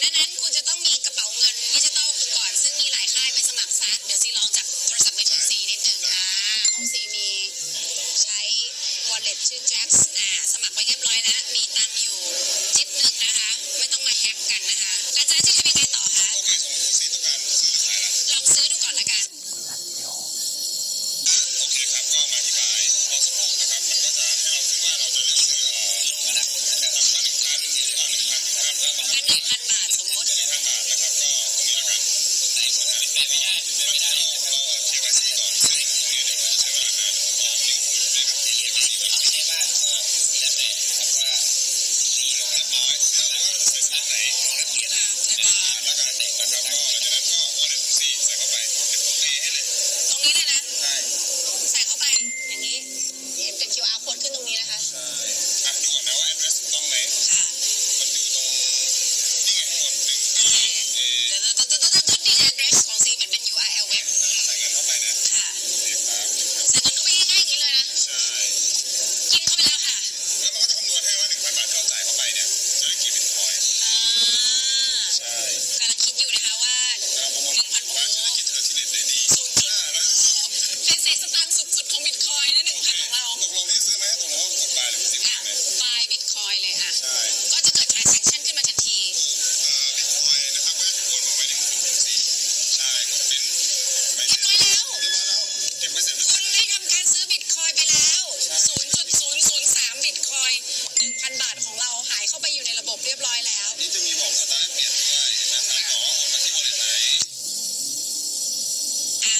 ดังนั้นคุณจะต้องมีกระเป๋าเงินดิจิตอลคุณก่อนซึ่งมีหลายค่ายไปสมัครซะเดี๋ยวซีลองจากโทรศัพท์มือถือซีนิดนึงของซีมีใช้ wallet ชื่อ Jax สมัครไว้เรียบร้อยแล้วมีตังค์อยู่จิ๊บหนึ่งนะคะไม่ต้องมาแฮกกันนะคะหลังจากนั้นจะทำยังไงต่อคะ โอเคสมมติคุณซีต้องการซื้อหรือขายล่ะ ลองซื้อดูก่อนละกันโอเคครับก็มาอธิบายรอสักครู่นะครับมันก็จะให้เราขึ้นว่าเราจะเลือกซื้อโลกอนาคตนะครับราคา1,000หรือว่า1,000ถึง5,000กัน1,000 บาทสมมติ1,000 บาทนะครับก็ตรงนี้ละกันตรงไหนหมดปิดไม่ได้เราKYC ก่อนซึ่งตรงนี้เดี๋ยวเราจะใช้เวลานานผมบอกนิ้วผมเลยครับKYC แบบไม่ได้บ้างก็แล้วแต่ครับว่านี้ลงรับน้อยเลือกว่าเราจะใส่สายไหนลงรับเหรียญแล้วการแตกนะครับก็หลังจากนั้นก็ wallet คุณซีใส่เข้าไปเดี๋ยวผมเปย์ให้เลยตรงนี้เลยนะใช่ใส่เข้าไปอย่างนี้เป็น QR code ขึ้นตรงนี้นะคะใช่ดูก่อนนะว่า address ถูกต้องไหมค่ะมันอยู่ตรงนี่ไงข้างบน1 เดี๋ยวดี address ของซีเหมือนเป็น URL เว็บใส่เงินเข้าไปนะค่ะโอเคครับใส่เงินเข้าไปง่ายๆอย่างนี้เลยนะใช่กินเข้าไปแล้วค่ะแล้วมันก็จะคำนวณให้ว่า 1,000 บาทที่เราจ่ายเข้าไปเนี่ยจะได้กี่บิตคอยน์ใช่กำลังคิดอยู่นะคะว่าประมวลว่าจะได้คิดเธอทีเด็ดได้ดีแล้วเป็นเศษสตางค์สุดๆของบิตคอยน์นะ1,000ของเราตกลงที่ซื้อไหมตกลงว่ากดบายหรือไม่ซื้อไหม buy บิตคอยน์เลยใช่ก็จะเกิด transaction ขึ้นมาทันทีบิตคอยน์นะครับก็จะถูกโอนมาไว้ในมือถือคุณซีใช่กดปริ้นใบเสร็จเรียบร้อยแล้วเก็บไว้เสร็จคุณได้ทำการซื้อบิตคอยน์ไปแล้ว 0.003 บิตคอยน์ 1,000 บาทของเราหายเข้าไปอยู่ในระบบเรียบร้อยแล้ว นี่จะมีบอกอัตราแลกเปลี่ยนด้วยนะครับบอกว่าโอนมาที่ wallet ไหน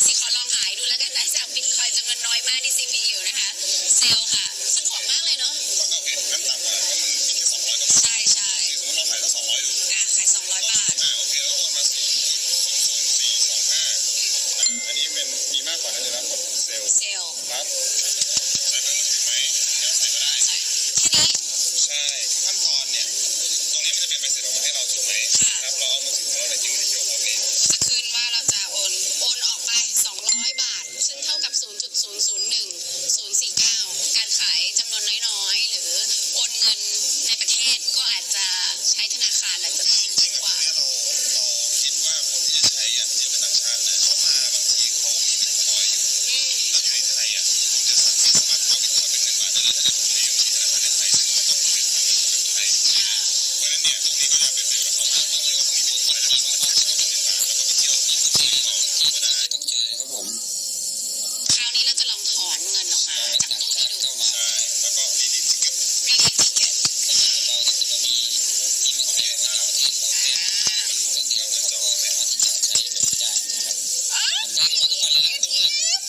สิขอลองหายดูแล้วกันนะจากบิตคอยน์จำนวนน้อยมากที่ซีมีอยู่นะคะเซลค่ะสะดวกมากเลยเนาะก็โอเคงั้นต่ำกว่าเพราะมันมีแค่200 กว่าบาทใช่สมมติเราขายตั้ง200ดูขาย200 บาทโอเคแล้วก็โอนมา0.00425อันนี้เป็นมีมากกว่านั้นเลยนะกดเซลครับ